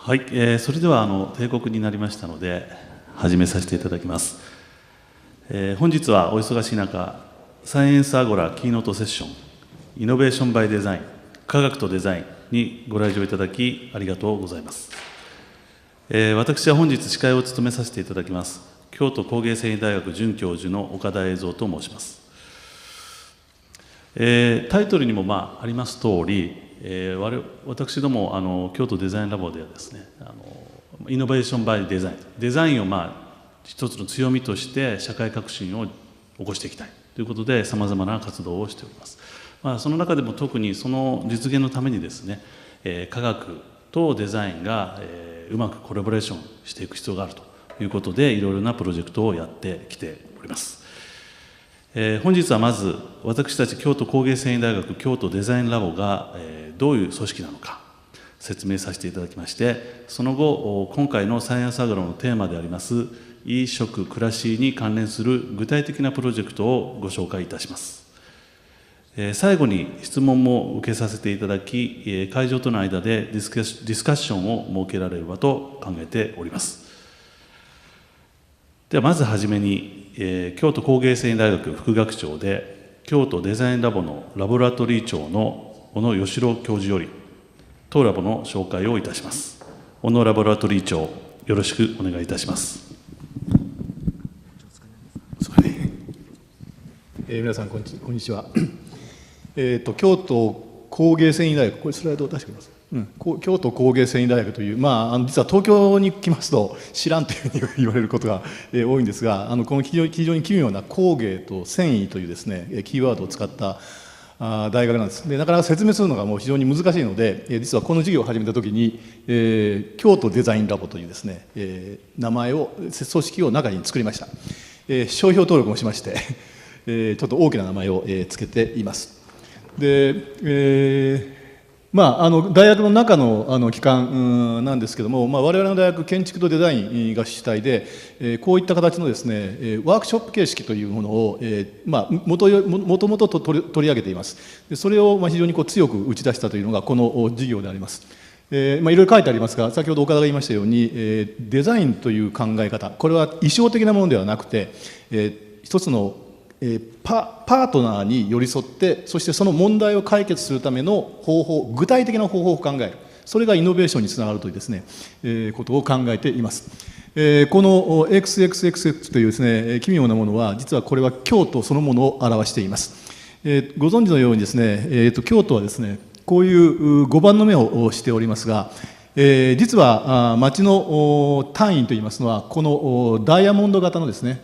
はい、それでは定刻になりましたので始めさせていただきます。本日はお忙しい中、サイエンスアゴラキーノートセッションイノベーションバイデザイン科学とデザインにご来場いただきありがとうございます。私は本日司会を務めさせていただきます京都工芸繊維大学准教授の岡田栄三と申します。タイトルにもあります通り、私ども京都デザインラボではですね、イノベーションバイデザイン、デザインを一つの強みとして社会革新を起こしていきたいということでさまざまな活動をしております。その中でも特にその実現のためにですね、科学とデザインがうまくコラボレーションしていく必要があるということでいろいろなプロジェクトをやってきております。本日はまず私たち京都工芸繊維大学京都デザインラボがどういう組織なのか説明させていただきまして、その後今回のサイエンスアゴラのテーマであります衣食暮らしに関連する具体的なプロジェクトをご紹介いたします。最後に質問も受けさせていただき、会場との間でディスカッションを設けられればと考えております。ではまずはじめに、京都工芸繊維大学副学長で京都デザインラボのラボラトリー長の小野義郎教授より当ラボの紹介をいたします。小野ラボラトリー長、よろしくお願いいたします。皆さんこんにちは。京都工芸繊維大学、これスライドを出してください。京都工芸繊維大学という、実は東京に来ますと知らんというふうに言われることが多いんですが、この非常に奇妙な工芸と繊維というですねキーワードを使った大学なんです。でなかなか説明するのがもう非常に難しいので、実はこの授業を始めた時に、京都デザインラボというですね、名前を組織を中に作りました。商標登録もしましてちょっと大きな名前をつけています。で、大学の中の機関なんですけども、我々の大学建築とデザインが主体で、こういった形のですねワークショップ形式というものをもともと取り上げています。でそれを非常に強く打ち出したというのがこの授業であります。いろいろ書いてありますが、先ほど岡田が言いましたように、デザインという考え方、これは意匠的なものではなくて、一つのパートナーに寄り添って、そしてその問題を解決するための方法、具体的な方法を考える、それがイノベーションにつながるというですね、ことを考えています。この XXXX というですね奇妙なものは、実はこれは京都そのものを表しています。ご存知のようにですね、京都はですねこういう5番の目をしておりますが、実は町の単位といいますのはこのダイヤモンド型のですね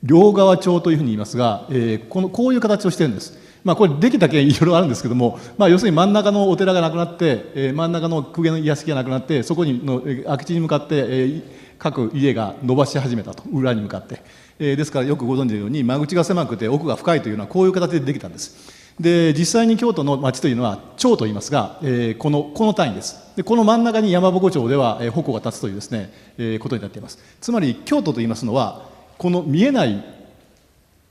両側町というふうに言いますが、こういう形をしているんです。これできた件いろいろあるんですけども、要するに真ん中のお寺がなくなって、真ん中の公家の屋敷がなくなって、そこにの空き地に向かって、各家が伸ばし始めたと、裏に向かって。ですからよくご存知のように間口が狭くて奥が深いというのはこういう形でできたんです。で実際に京都の町というのは町と言いますが、この単位です。でこの真ん中に山鉾町では鉾が立つというですね、ことになっています。つまり京都と言いますのはこの見えない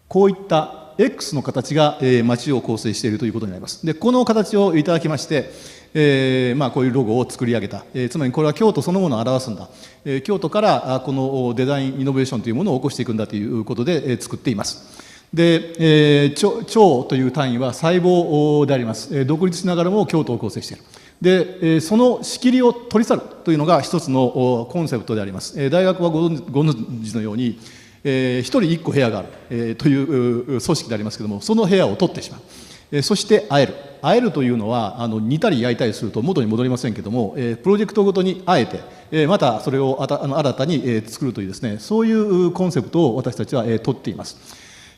こういった X の形が町を構成しているということになります。でこの形をいただきまして、こういうロゴを作り上げた、つまりこれは京都そのものを表すんだ、京都からこのデザインイノベーションというものを起こしていくんだということで作っています。で、町という単位は細胞であります。独立しながらも京都を構成している。で、その仕切りを取り去るというのが一つのコンセプトであります。大学はご存知のように、一人一個部屋があるという組織でありますけれども、その部屋を取ってしまう。そして会えるというのは煮たり焼いたりすると元に戻りませんけれども、プロジェクトごとに会えて、またそれを新たに作るというですね、そういうコンセプトを私たちは取っています。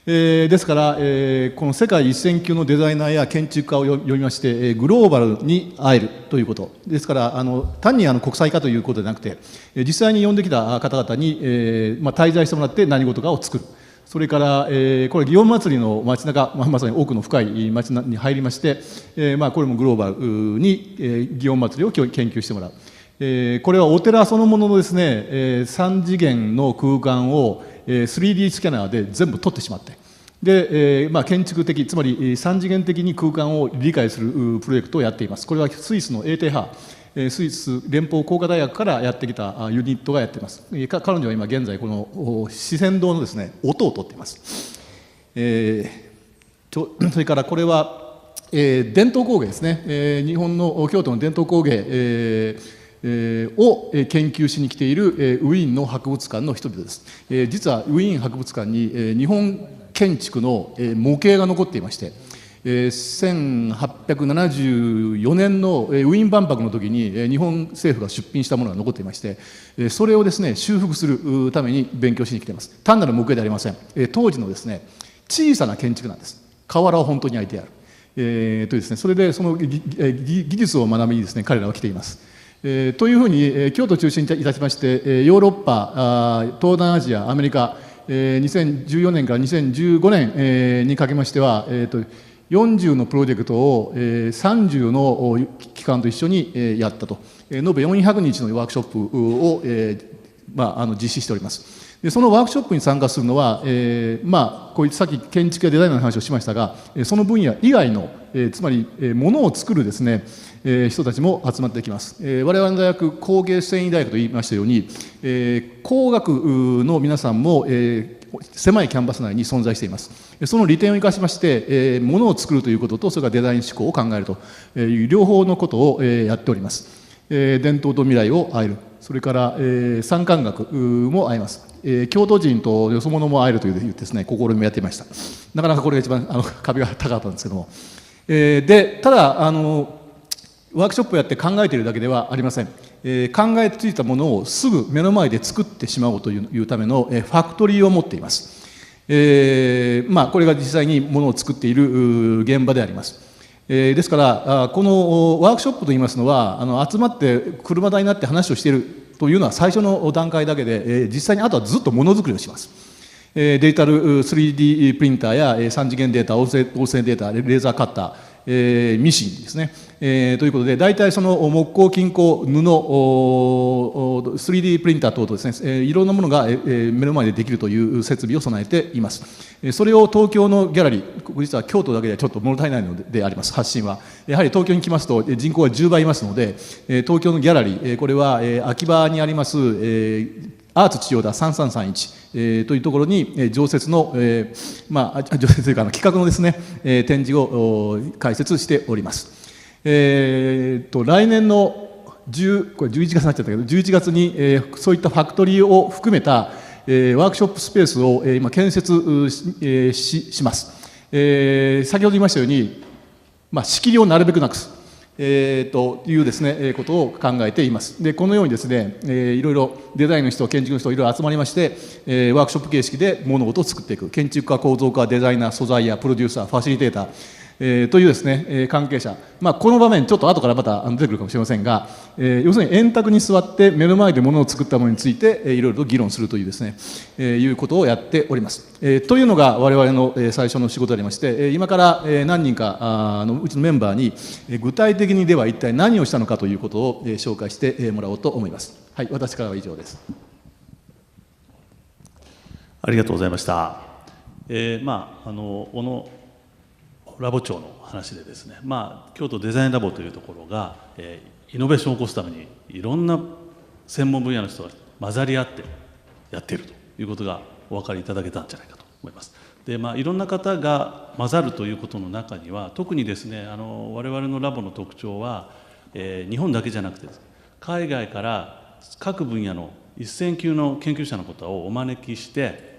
ですから、この世界一線級のデザイナーや建築家を呼びまして、グローバルに会えるということですから、単に国際化ということではなくて、実際に呼んできた方々に、滞在してもらって何事かを作る。それから、これ祇園祭の街中、まさに奥の深い街に入りまして、これもグローバルに、祇園祭を研究してもらう。これはお寺そのもののですね、3次元の空間を3D スキャナーで全部撮ってしまって、で、建築的、つまり三次元的に空間を理解するプロジェクトをやっています。これはスイスのETH、スイス連邦工科大学からやってきたユニットがやっています。彼女は今現在この四川堂のですね、音を取っています。それからこれは、伝統工芸ですね、日本の京都の伝統工芸、を研究しに来ているウィーンの博物館の一人です。実はウィーン博物館に日本建築の模型が残っていまして、1874年のウィーン万博の時に日本政府が出品したものが残っていまして、それをですね修復するために勉強しに来ています。単なる模型ではありません。当時のですね小さな建築なんです。瓦を本当に焼いてある。ですね、それでその技術を学びにですね彼らは来ています。というふうに京都を中心にいたしましてヨーロッパ、東南アジア、アメリカ、2014年から2015年にかけましては、40のプロジェクトを30の機関と一緒にやったと、延べ400日のワークショップを実施しております。でそのワークショップに参加するのは、こういったさっき建築やデザインの話をしましたが、その分野以外の、つまり物を作るですね、人たちも集まってきます。我々の大学工芸繊維大学と言いましたように、工学の皆さんも、狭いキャンバス内に存在しています。その利点を生かしまして、物を作るということと、それからデザイン思考を考えるという両方のことをやっております。伝統と未来を会える、それから三感覚も会えます。京都人とよそ者も会えるというですね試みもやっていました。なかなかこれが一番壁が高かったんですけども、でただワークショップをやって考えているだけではありません。考えついたものをすぐ目の前で作ってしまおうというためのファクトリーを持っています。これが実際にものを作っている現場であります。ですからこのワークショップといいますのは集まって車座になって話をしているというのは最初の段階だけで、実際にあとはずっとものづくりをします。デジタル 3D プリンターや3次元データ、音声データ、レーザーカッター、ミシンですね、ということで大体その木工、金工、布、3D プリンター等々ですね、いろんなものが目の前でできるという設備を備えています。それを東京のギャラリー、実は京都だけではちょっと物足りないのであります、発信は。やはり東京に来ますと人口が10倍いますので、東京のギャラリー、これは秋葉にありますアーツ千代田3331、というところに常設の、常設というか企画のですね、展示を開設しております。来年のこれ11月になっちゃったけど11月に、そういったファクトリーを含めた、ワークショップスペースを、今建設します。先ほど言いましたように、仕切りをなるべくなくす。というですね、ことを考えています。で、このようにですね、いろいろデザインの人、建築の人、いろいろ集まりまして、ワークショップ形式で物事を作っていく。建築家、構造家、デザイナー、素材屋、プロデューサー、ファシリテーター、というですね、関係者。この場面、ちょっと後からまた出てくるかもしれませんが、要するに円卓に座って目の前で物を作ったものについて、いろいろと議論するというですね、いうことをやっております。というのが我々の最初の仕事でありまして、今から何人かのうちのメンバーに、具体的にでは一体何をしたのかということを紹介してもらおうと思います。はい、私からは以上です。ありがとうございました。小野ラボ長の話でですね、京都デザインラボというところが、イノベーションを起こすためにいろんな専門分野の人が混ざり合ってやっているということがお分かりいただけたんじゃないかと思います。で、いろんな方が混ざるということの中には特にですね我々のラボの特徴は、日本だけじゃなくて海外から各分野の一線級の研究者の方をお招きして、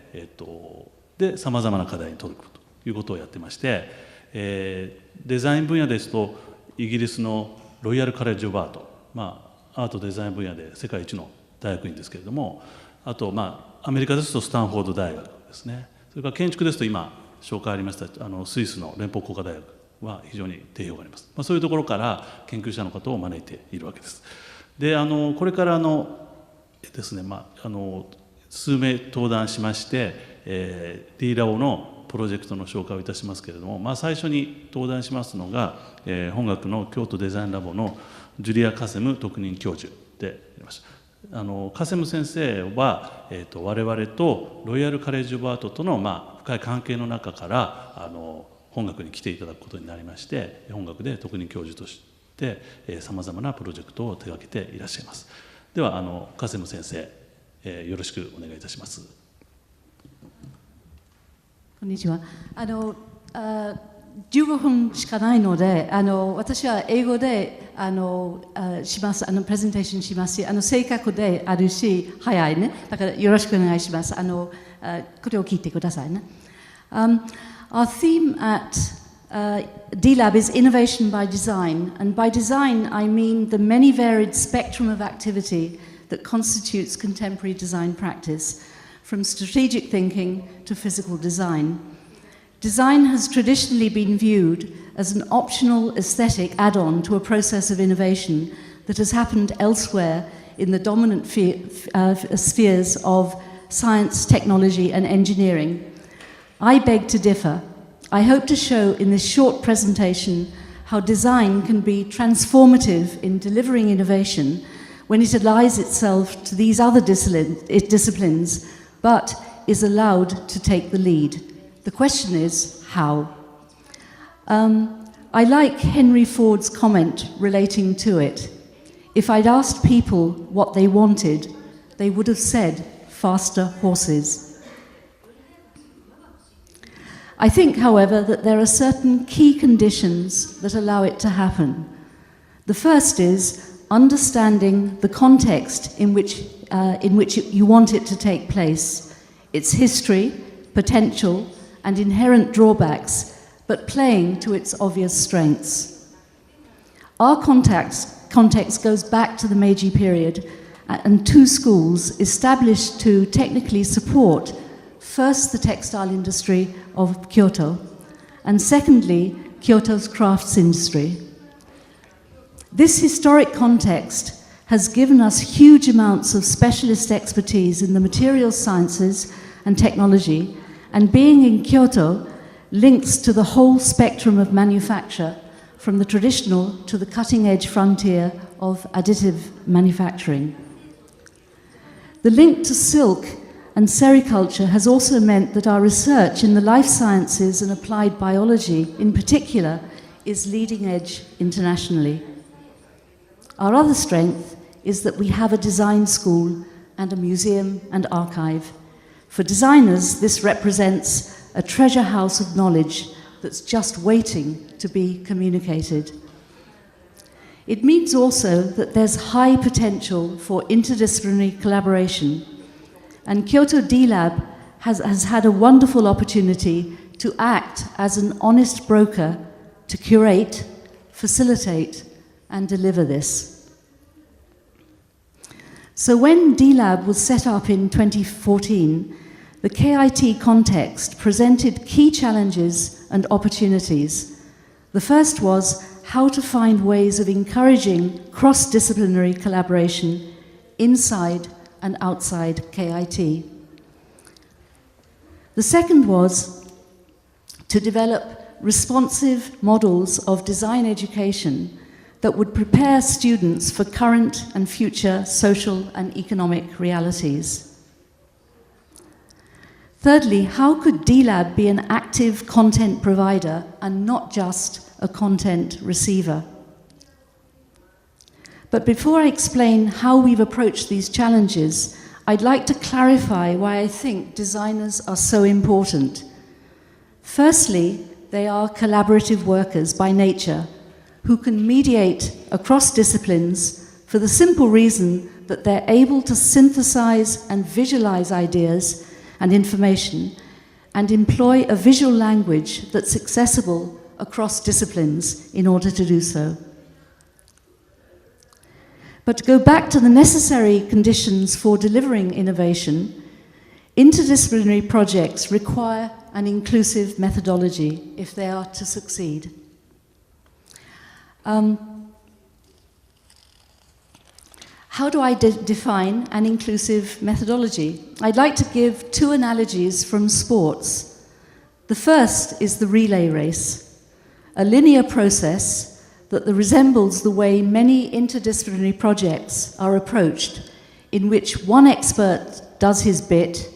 でさまざまな課題に取り組むということをやってまして、デザイン分野ですとイギリスのロイヤルカレッジ・オブ・アート、アートデザイン分野で世界一の大学院ですけれども、あとアメリカですとスタンフォード大学ですね、それから建築ですと今紹介ありましたスイスの連邦工科大学は非常に定評があります。そういうところから研究者の方を招いているわけです。でこれからですね、数名登壇しまして、D ラボのプロジェクトの紹介をいたしますけれども、最初に登壇しますのが、本学の京都デザインラボのジュリア・カセム特任教授でありました。カセム先生は、我々とロイヤルカレッジ・オブ・アートとの、深い関係の中から本学に来ていただくことになりまして、本学で特任教授としてさまざまなプロジェクトを手掛けていらっしゃいます。ではカセム先生、よろしくお願いいたします。こんにちは。15分しかないので、私は英語でします、プレゼンテーションしますし、正確であるし、早いね。だからよろしくお願いします。これを聞いてくださいね。Our theme at D-Lab is innovation by design, and by design I mean the many varied spectrum of activity that constitutes contemporary design practice, from strategic thinking to physical design. Design has traditionally been viewed as an optional aesthetic add-on to a process of innovation that has happened elsewhere in the dominant spheres of science, technology, and engineering. I beg to differ. I hope to show in this short presentation how design can be transformative in delivering innovation when it allies itself to these other disciplines, but is allowed to take the lead. The question is, how? I like Henry Ford's comment relating to it. If I'd asked people what they wanted, they would have said faster horses. I think, however, that there are certain key conditions that allow it to happen. The first is understanding the context in which you want it to take place, its history, potential, and inherent drawbacks, but playing to its obvious strengths. Our context goes back to the Meiji period and two schools established to technically support first the textile industry of Kyoto, and secondly, Kyoto's crafts industry. This historic context has given us huge amounts of specialist expertise in the materials sciences and technology, and being in Kyoto links to the whole spectrum of manufacture, from the traditional to the cutting-edge frontier of additive manufacturing. The link to silk and sericulture has also meant that our research in the life sciences and applied biology in particular is leading edge internationally. Our other strength is that we have a design school and a museum and archive. For designers, this represents a treasure house of knowledge that's just waiting to be communicated. It means also that there's high potential for interdisciplinary collaboration, and KYOTO D-Lab has had a wonderful opportunity to act as an honest broker to curate, facilitate, and deliver this. So when D-Lab was set up in 2014, the KIT context presented key challenges and opportunities. The first was how to find ways of encouraging cross-disciplinary collaboration inside and outside KIT. The second was to develop responsive models of design education that would prepare students for current and future social and economic realities. Thirdly, how could D-Lab be an active content provider and not just a content receiver? But before I explain how we've approached these challenges, I'd like to clarify why I think designers are so important. Firstly, they are collaborative workers by nature, who can mediate across disciplines for the simple reason that they're able to synthesize and visualize ideas and information and employ a visual language that's accessible across disciplines in order to do so. But to go back to the necessary conditions for delivering innovation, interdisciplinary projects require an inclusive methodology if they are to succeed. How do I define an inclusive methodology? I'd like to give two analogies from sports. The first is the relay race, a linear process that resembles the way many interdisciplinary projects are approached, in which one expert does his bit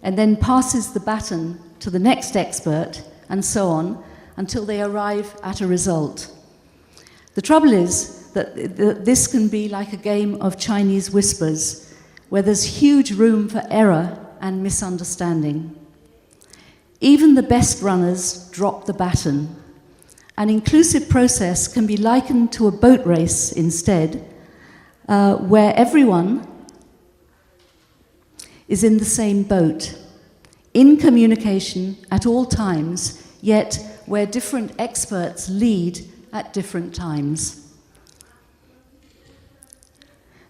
and then passes the baton to the next expert, and so on, until they arrive at a result. The trouble is that this can be like a game of Chinese whispers, where there's huge room for error and misunderstanding. Even the best runners drop the baton. An inclusive process can be likened to a boat race instead, where everyone is in the same boat, in communication at all times, yet where different experts lead at different times.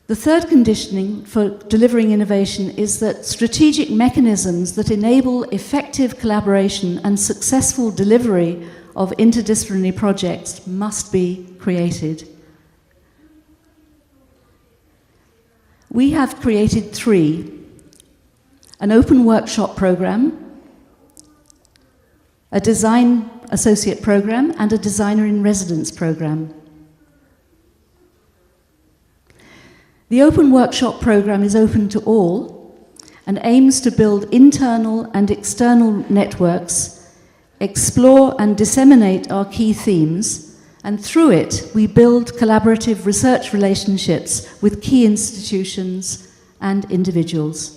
The third conditioning for delivering innovation is that strategic mechanisms that enable effective collaboration and successful delivery of interdisciplinary projects must be created. We have created 3: an open workshop program, a design associate program, and a designer in residence program. The open workshop program is open to all and aims to build internal and external networks, explore and disseminate our key themes, and through it we build collaborative research relationships with key institutions and individuals.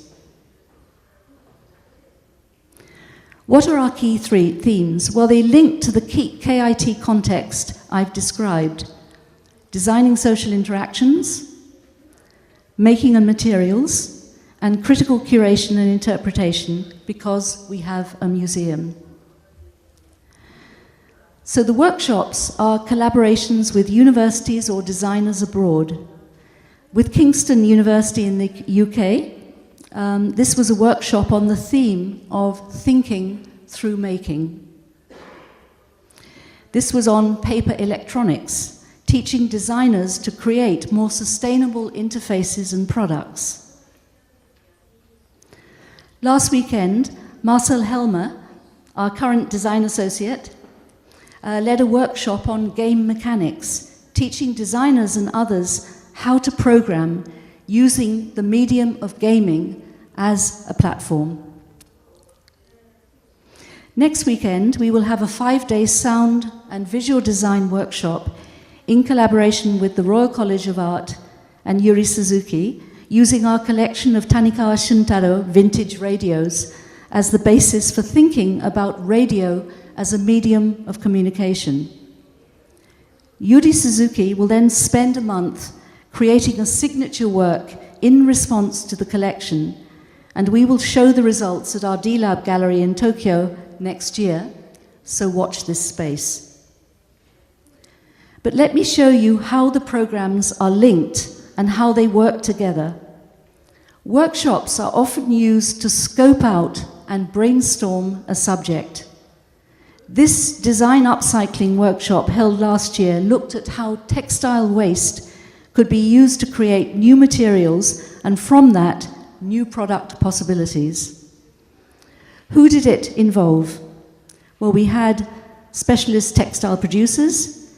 What are our key 3 themes? Well, they link to the key KIT context I've described: designing social interactions, making and materials, and critical curation and interpretation, because we have a museum. So the workshops are collaborations with universities or designers abroad. With Kingston University in the UK, this was a workshop on the theme of thinking through making. This was on paper electronics, teaching designers to create more sustainable interfaces and products. Last weekend, Marcel Helmer, our current design associate, led a workshop on game mechanics, teaching designers and others how to program using the medium of gaming as a platform. Next weekend, we will have a 5-day sound and visual design workshop in collaboration with the Royal College of Art and Yuri Suzuki, using our collection of Tanikawa Shuntaro vintage radios as the basis for thinking about radio as a medium of communication. Yuri Suzuki will then spend a month creating a signature work in response to the collection, and we will show the results at our D-Lab gallery in Tokyo next year, so watch this space. But let me show you how the programs are linked and how they work together. Workshops are often used to scope out and brainstorm a subject. This design upcycling workshop held last year looked at how textile waste could be used to create new materials, and from that, new product possibilities. Who did it involve? Well, we had specialist textile producers,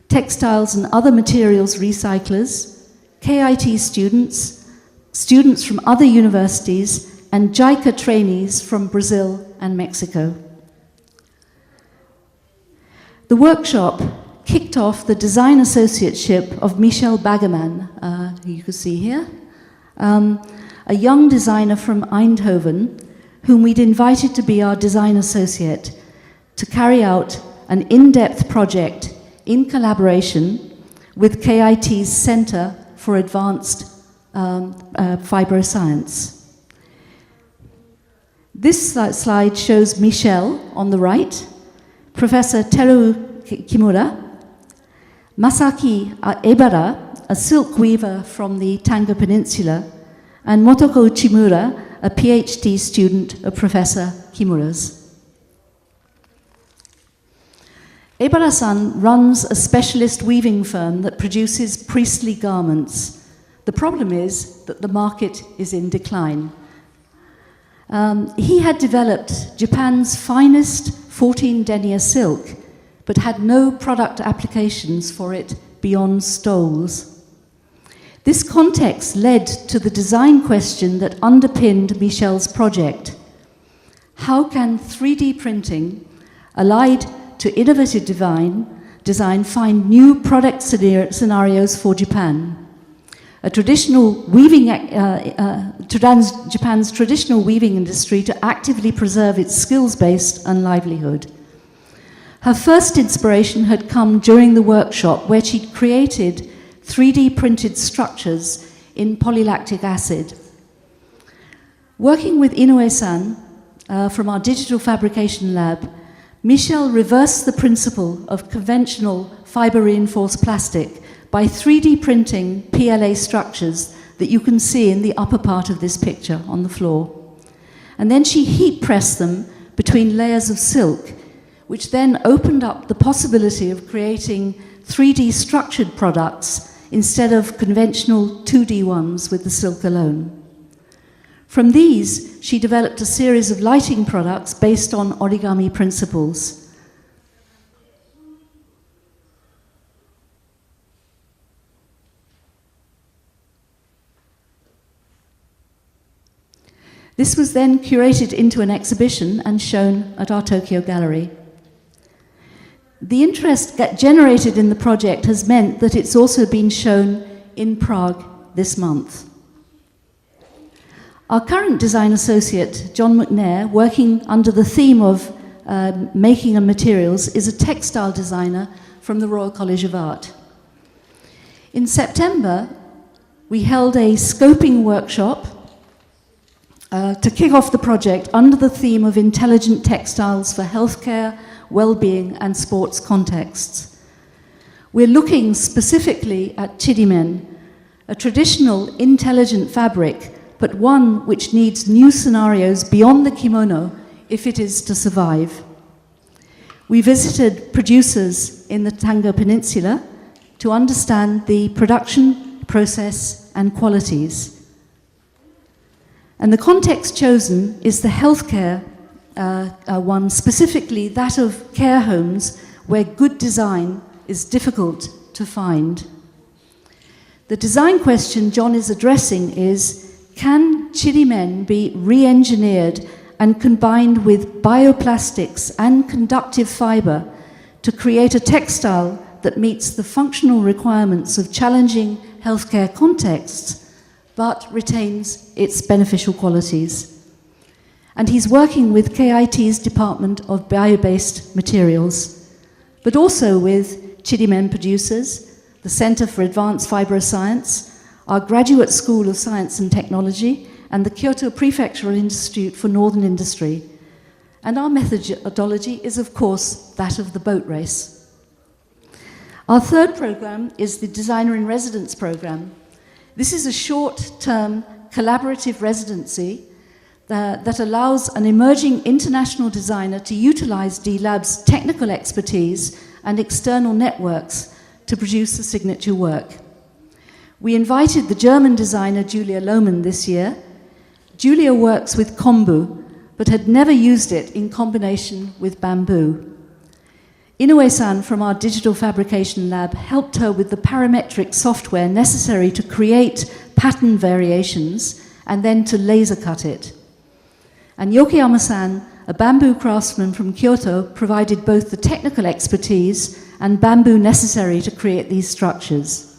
textiles and other materials recyclers, KIT students, students from other universities, and JICA trainees from Brazil and Mexico. The workshop kicked off the design associateship of Michel Bagaman, who you can see here, a young designer from Eindhoven, whom we'd invited to be our design associate to carry out an in-depth project in collaboration with KIT's Center for Advanced Fibroscience. This slide shows Michel on the right, Professor Teru Kimura, Masaki Ebara, a silk weaver from the Tanga Peninsula, and Motoko Chimura, a PhD student of Professor Kimura's. Ebara-san runs a specialist weaving firm that produces priestly garments. The problem is that the market is in decline. He had developed Japan's finest 14 denier silk, but had no product applications for it beyond stoles. This context led to the design question that underpinned Michel's project. How can 3D printing, allied to innovative design, find new product scenarios for Japan? Japan's traditional weaving industry to actively preserve its skills base and livelihood. Her first inspiration had come during the workshop where she'd created 3D printed structures in polylactic acid. Working with Inoue-san from our digital fabrication lab, Michel reversed the principle of conventional fiber-reinforced plastic by 3D printing PLA structures that you can see in the upper part of this picture on the floor. And then she heat pressed them between layers of silk, which then opened up the possibility of creating 3D structured products instead of conventional 2D ones with the silk alone. From these, she developed a series of lighting products based on origami principles. This was then curated into an exhibition and shown at our Tokyo gallery. The interest generated in the project has meant that it's also been shown in Prague this month. Our current design associate, John McNair, working under the theme of making and materials, is a textile designer from the Royal College of Art. In September, we held a scoping workshop to kick off the project under the theme of intelligent textiles for healthcare, well-being and sports contexts. We're looking specifically at chirimen, a traditional intelligent fabric, but one which needs new scenarios beyond the kimono if it is to survive. We visited producers in the Tango Peninsula to understand the production process and qualities. And the context chosen is the healthcare one, specifically that of care homes where good design is difficult to find. The design question John is addressing is, can chirimen be re-engineered and combined with bioplastics and conductive fiber to create a textile that meets the functional requirements of challenging healthcare contexts but retains its beneficial qualities? And he's working with KIT's Department of Bio-Based Materials, but also with chirimen producers, the Center for Advanced Fibroscience, our Graduate School of Science and Technology, and the Kyoto Prefectural Institute for Northern Industry. And our methodology is, of course, that of the boat race. Our third program is the Designer in Residence program. This is a short-term collaborative residency that allows an emerging international designer to utilize D-Lab's technical expertise and external networks to produce a signature work. We invited the German designer Julia Lohmann this year. Julia works with kombu, but had never used it in combination with bamboo. Inoue-san from our digital fabrication lab helped her with the parametric software necessary to create pattern variations and then to laser cut it. And Yokoyama-san, a bamboo craftsman from Kyoto, provided both the technical expertise and bamboo necessary to create these structures.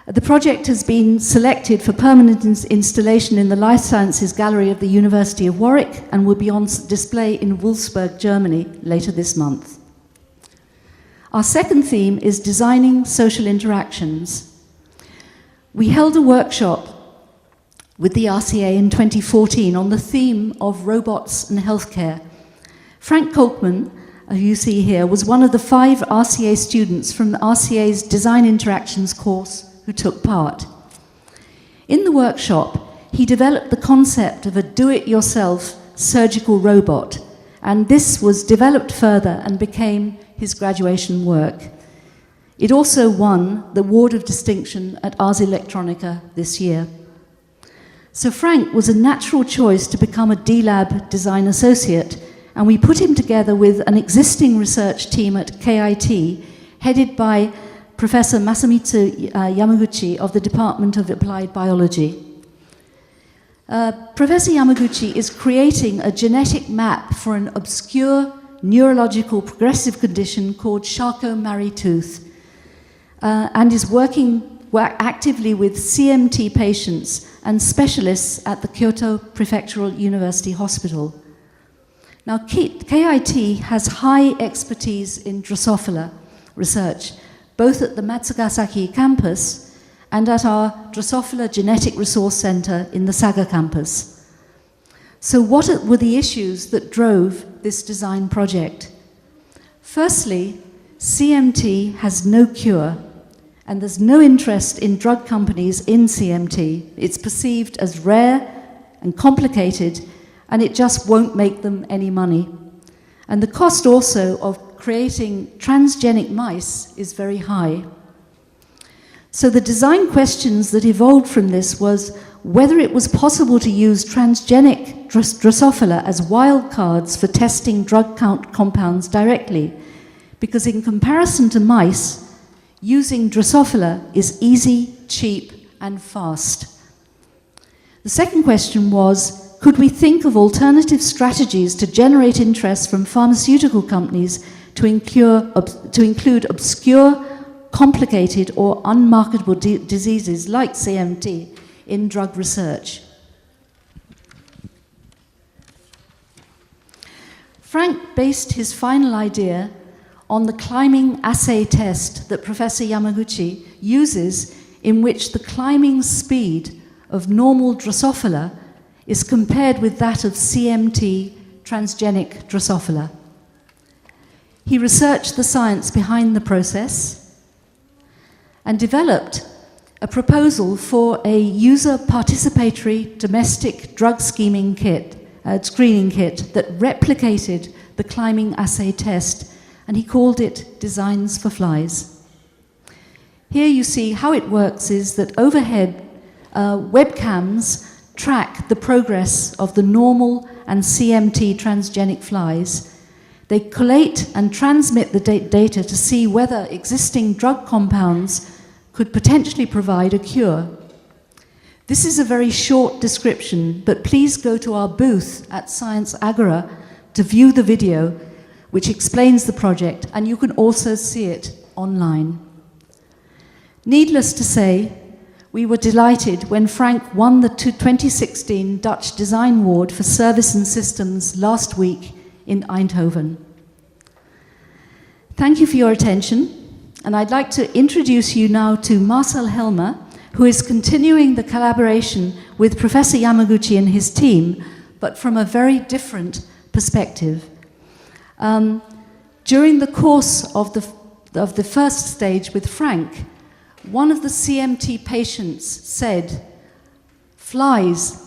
The project has been selected for permanent installation in the Life Sciences Gallery of the University of Warwick and will be on display in Wolfsburg, Germany, later this month. Our second theme is designing social interactions. We held a workshop with the RCA in 2014 on the theme of robots and healthcare. Frank Kolkman, who you see here, was one of the 5 RCA students from the RCA's Design Interactions course who took part. In the workshop, he developed the concept of a do-it-yourself surgical robot, and this was developed further and became his graduation work. It also won the Award of Distinction at Ars Electronica this year. So Frank was a natural choice to become a D-Lab design associate, and we put him together with an existing research team at KIT, headed by Professor Masamitsu Yamaguchi of the Department of Applied Biology. Professor Yamaguchi is creating a genetic map for an obscure neurological progressive condition called Charcot-Marie-Tooth, and is working actively with CMT patients and specialists at the Kyoto Prefectural University Hospital. Now, KIT has high expertise in Drosophila research, both at the Matsugasaki campus and at our Drosophila Genetic Resource Center in the Saga campus. So what were the issues that drove this design project? Firstly, CMT has no cure, and there's no interest in drug companies in CMT. It's perceived as rare and complicated, and it just won't make them any money. And the cost also of creating transgenic mice is very high. So the design questions that evolved from this was whether it was possible to use transgenic Drosophila as wildcards for testing drug compounds directly, because in comparison to mice, using Drosophila is easy, cheap, and fast. The second question was, could we think of alternative strategies to generate interest from pharmaceutical companies to include obscure, complicated, or unmarketable diseases like CMT in drug research? Frank based his final idea on the climbing assay test that Professor Yamaguchi uses, in which the climbing speed of normal Drosophila is compared with that of CMT transgenic Drosophila. He researched the science behind the process and developed a proposal for a user participatory domestic drug screening kit that replicated the climbing assay test, and he called it Designs for Flies. Here you see how it works is that overhead webcams track the progress of the normal and CMT transgenic flies. They collate and transmit the data to see whether existing drug compounds could potentially provide a cure. This is a very short description, but please go to our booth at Science Agora to view the video, which explains the project, and you can also see it online. Needless to say, we were delighted when Frank won the 2016 Dutch Design Award for Service and Systems last week in Eindhoven. Thank you for your attention, and I'd like to introduce you now to Marcel Helmer, who is continuing the collaboration with Professor Yamaguchi and his team, but from a very different perspective. During the course of the first stage with Frank, one of the CMT patients said, flies,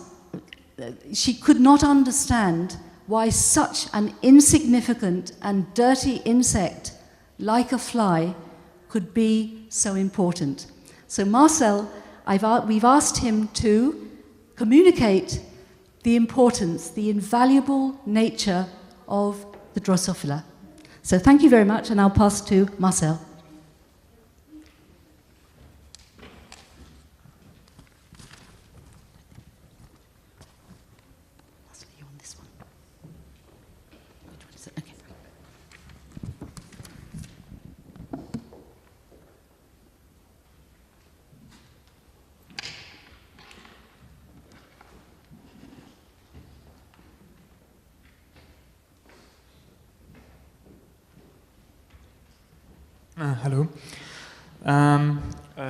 she could not understand why such an insignificant and dirty insect like a fly could be so important. So Marcel, we've asked him to communicate the importance, the invaluable nature of the Drosophila. So thank you very much, and I'll pass to Marcel. Marcel, are you on this one? Which one is it? Okay. Hello.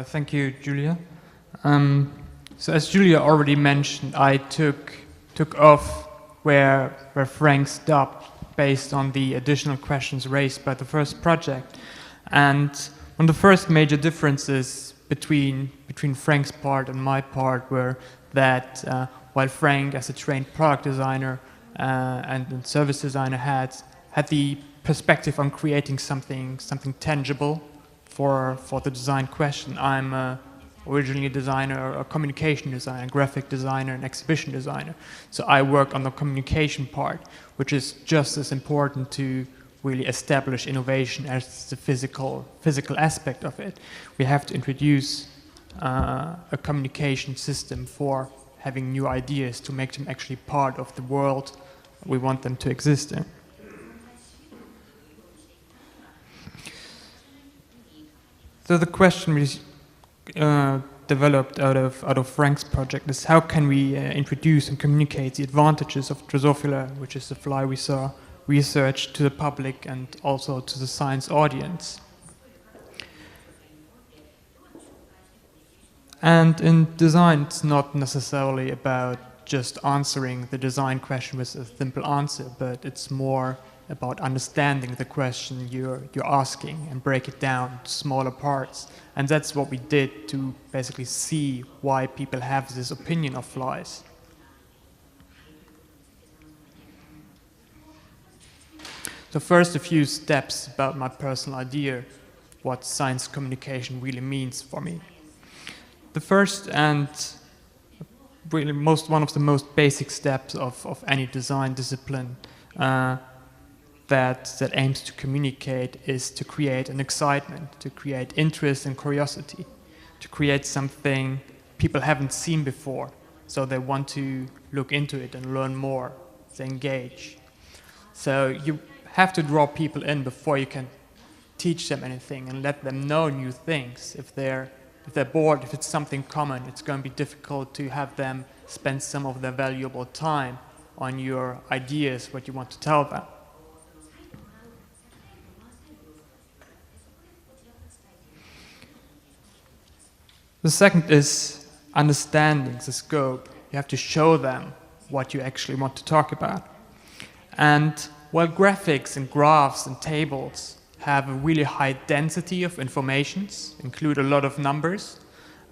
Thank you, Julia. So as Julia already mentioned, I took off where Frank stopped based on the additional questions raised by the first project. And one of the first major differences between Frank's part and my part were that while Frank, as a trained product designer and service designer, had the perspective on creating something tangible for the design question. I'm originally a designer, a communication designer, graphic designer, and exhibition designer. So I work on the communication part, which is just as important to really establish innovation as the physical aspect of it. We have to introduce a communication system for having new ideas to make them actually part of the world we want them to exist in. So the question we developed out of Frank's project is how can we introduce and communicate the advantages of Drosophila, which is the fly we saw, research to the public and also to the science audience. And in design, it's not necessarily about just answering the design question with a simple answer, but it's more about understanding the question you're asking and break it down to smaller parts. And that's what we did to basically see why people have this opinion of flies. So first, a few steps about my personal idea, what science communication really means for me. The first and really one of the most basic steps of any design discipline that aims to communicate is to create an excitement, to create interest and curiosity, to create something people haven't seen before, so they want to look into it and learn more, they engage. So you have to draw people in before you can teach them anything and let them know new things. If they're bored, if it's something common, it's going to be difficult to have them spend some of their valuable time on your ideas, what you want to tell them. The second is understanding the scope. You have to show them what you actually want to talk about. And while graphics and graphs and tables have a really high density of informations, include a lot of numbers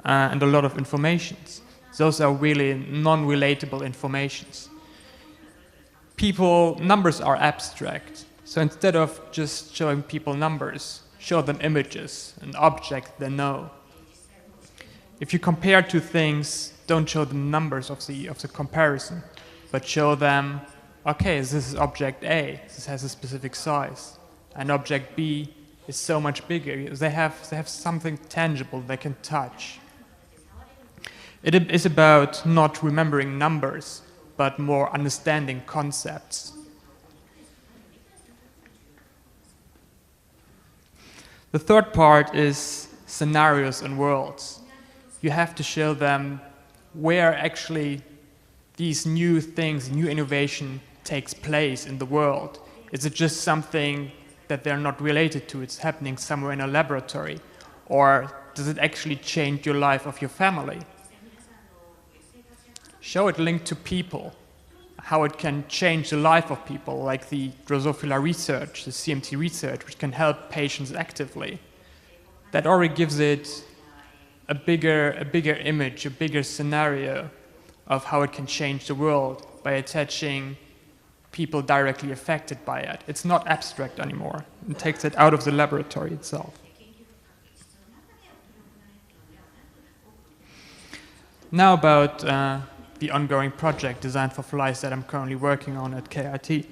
and a lot of informations, those are really non-relatable informations. Numbers are abstract. So instead of just showing people numbers, show them images, an object they know. If you compare two things, don't show them numbers of the comparison, but show them, okay, this is object A, this has a specific size, and object B is so much bigger. They have something tangible they can touch. It is about not remembering numbers, but more understanding concepts. The third part is scenarios and worlds. You have to show them where actually these new things, new innovation takes place in the world. Is it just something that they're not related to? It's happening somewhere in a laboratory. Or does it actually change your life of your family? Show it linked to people, how it can change the life of people, like the Drosophila research, the CMT research, which can help patients actively. That already gives it a bigger image, a bigger scenario of how it can change the world by attaching people directly affected by it. It's not abstract anymore. It takes it out of the laboratory itself. Now about the ongoing project, Design for Flies, that I'm currently working on at KIT.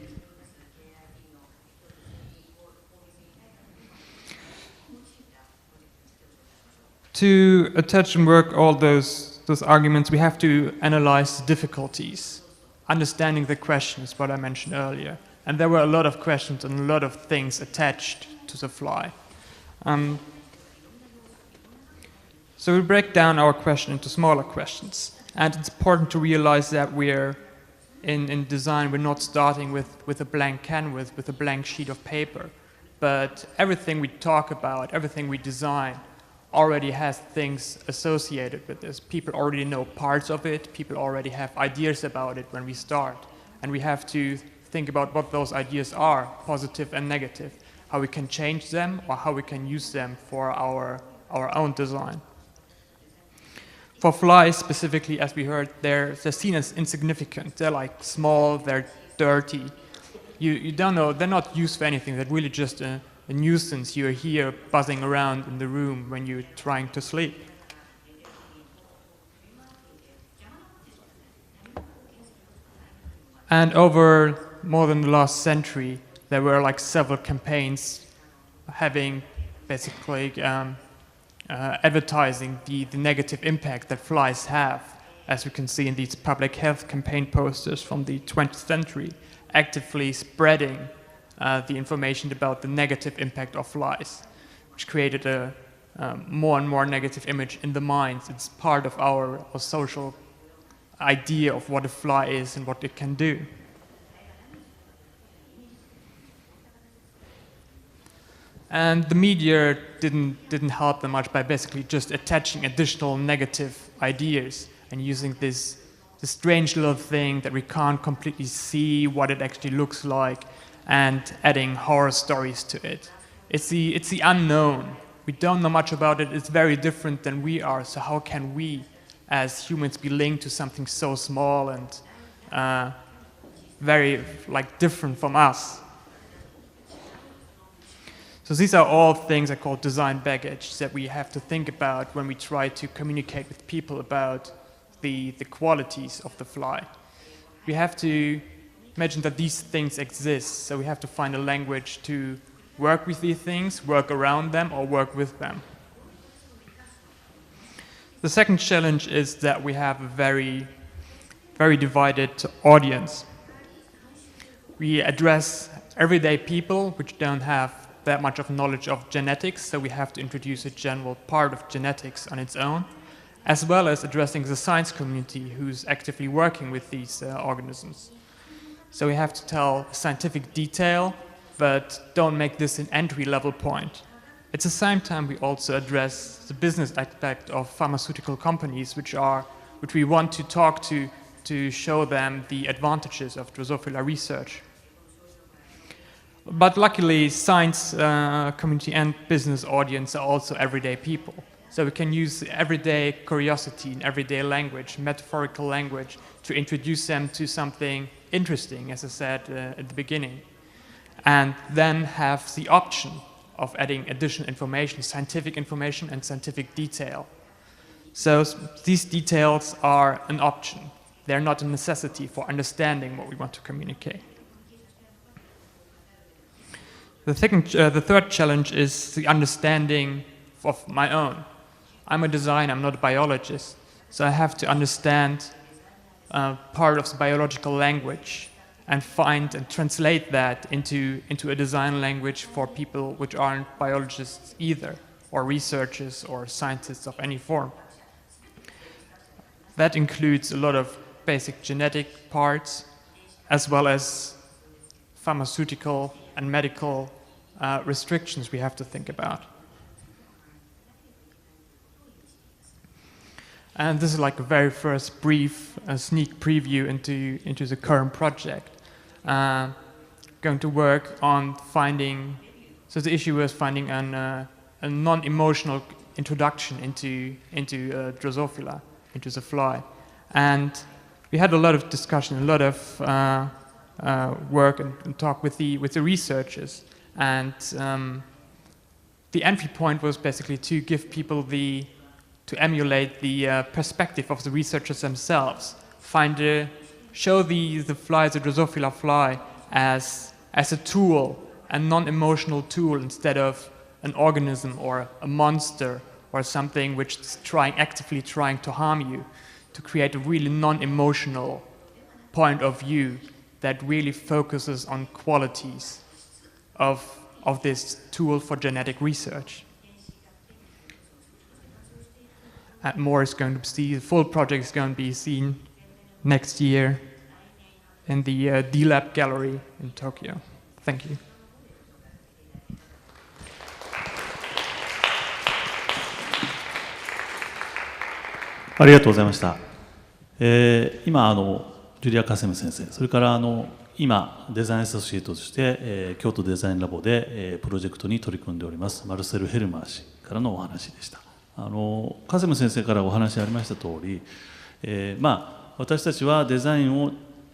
To attach and work all those arguments, we have to analyze the difficulties. Understanding the questions, what I mentioned earlier. And there were a lot of questions and a lot of things attached to the fly. So we break down our question into smaller questions. And it's important to realize that we're in design, we're not starting with a blank canvas, with a blank sheet of paper. But everything we talk about, everything we design, already has things associated with this. People already know parts of it. People already have ideas about it when we start. And we have to think about what those ideas are, positive and negative, how we can change them or how we can use them for our own design. For flies specifically, as we heard, they're seen as insignificant. They're like small, they're dirty. You don't know, they're not used for anything. They're really just a nuisance. You're here buzzing around in the room when you're trying to sleep. And over more than the last century, there were like several campaigns having basically advertising the negative impact that flies have, as you can see in these public health campaign posters from the 20th century, actively spreading the information about the negative impact of flies, which created a more and more negative image in the minds. It's part of our social idea of what a fly is and what it can do. And the media didn't help them much by basically just attaching additional negative ideas and using this strange little thing that we can't completely see what it actually looks like, and adding horror stories to it. It's the unknown. We don't know much about it. It's very different than we are. So how can we, as humans, be linked to something so small and very different from us? So these are all things I call design baggage that we have to think about when we try to communicate with people about the qualities of the fly. We have to imagine that these things exist, so we have to find a language to work with these things, work around them, or work with them. The second challenge is that we have a very, very divided audience. We address everyday people which don't have that much of knowledge of genetics, so we have to introduce a general part of genetics on its own, as well as addressing the science community who's actively working with these organisms. So we have to tell scientific detail, but don't make this an entry-level point. At the same time, we also address the business aspect of pharmaceutical companies, which we want to talk to show them the advantages of Drosophila research. But luckily, science community and business audience are also everyday people. So we can use everyday curiosity and everyday language, metaphorical language, to introduce them to something interesting, as I said at the beginning. And then have the option of adding additional information, scientific information and scientific detail. So these details are an option. They're not a necessity for understanding what we want to communicate. The third challenge is the understanding of my own. I'm a designer, I'm not a biologist, so I have to understand part of the biological language and find and translate that into a design language for people which aren't biologists either, or researchers or scientists of any form. That includes a lot of basic genetic parts, as well as pharmaceutical and medical restrictions we have to think about. And this is like a very first brief sneak preview into the current project. Going to work on finding, so the issue was finding a non-emotional introduction into Drosophila, into the fly. And we had a lot of discussion, a lot of work and talk with the researchers. And the entry point was basically to give people to emulate the perspective of the researchers themselves. Show the fly, the Drosophila fly, as a tool, a non-emotional tool, instead of an organism or a monster or something which is actively trying to harm you, to create a really non-emotional point of view that really focuses on qualities of this tool for genetic research. And more is going to see, the full project is going to be seen next year in the D-Lab gallery in Tokyo. Thank you. ありがとうございました。今ジュリア・カセム先生、それから今デザインアソシエイトとして、京都デザインラボで、プロジェクトに取り組んでおりますマルセル・ヘルマー氏からのお話でした。カセム先生からお話ありました通り、私たちはデザインを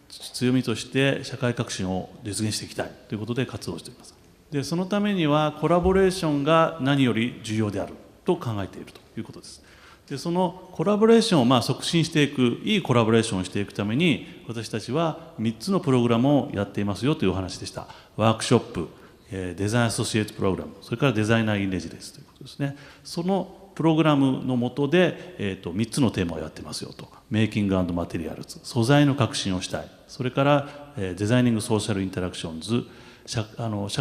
強みとして社会革新を実現していきたいということで活動しています。でそのためにはコラボレーションが何より重要であると考えているということです。でそのコラボレーションを促進していく、いいコラボレーションをしていくために、私たちは3つのプログラムをやっていますよというお話でした。ワークショップ、デザインアソシエイトプログラム、それからデザイナーインレジデンスということですね。そのプログラムの下で、3つのテーマをやってますよと。メイキング&マテリアルズ、素材の革新をしたい。それから、デザイニング・ソーシャル・インタラクションズ、社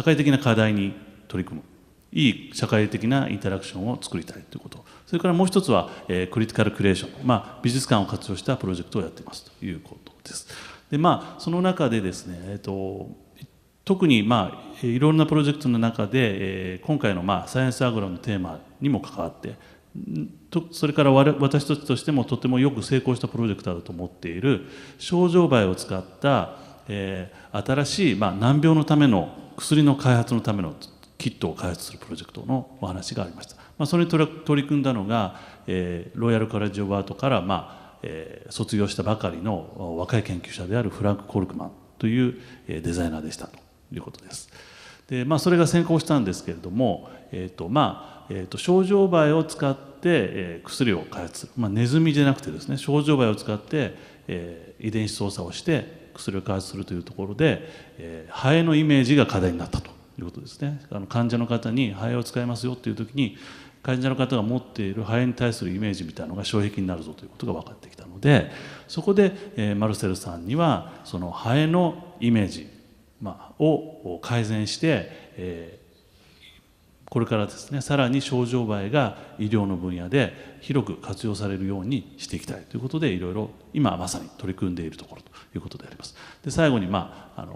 会的な課題に取り組む。いい社会的なインタラクションを作りたいということ。それからもう一つは、クリティカル・クリエーション。美術館を活用したプロジェクトをやっていますということです。で、その中でですね、特にいろんなプロジェクトの中で、今回のサイエンスアゴラのテーマにも関わって、それから私たちとしてもとてもよく成功したプロジェクトだと思っているショウジョウバエを使った、新しい、難病のための薬の開発のためのキットを開発するプロジェクトのお話がありました。それに取り組んだのが、ロイヤルカレッジ・オブ・アートから、卒業したばかりの若い研究者であるフランク・コルクマンというデザイナーでしたということです。で、それが先行したんですけれども、ショウジョウバエを使って、薬を開発する、ネズミじゃなくてですね、ショウジョウバエを使って、遺伝子操作をして薬を開発するというところで、ハエのイメージが課題になったということですね。患者の方にハエを使いますよという時に、患者の方が持っているハエに対するイメージみたいなのが障壁になるぞということが分かってきたので、そこで、マルセルさんにはそのハエのイメージ、を改善して、これからですね、さらにショウジョウバエが医療の分野で広く活用されるようにしていきたいということで、いろいろ今まさに取り組んでいるところということであります。で、最後に、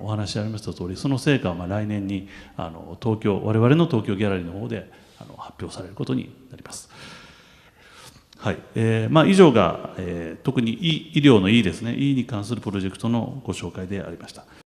お話ありました通り、その成果は来年に我々の東京ギャラリーの方で発表されることになります。はい、以上が、特に医療の E ですね、E に関するプロジェクトのご紹介でありました。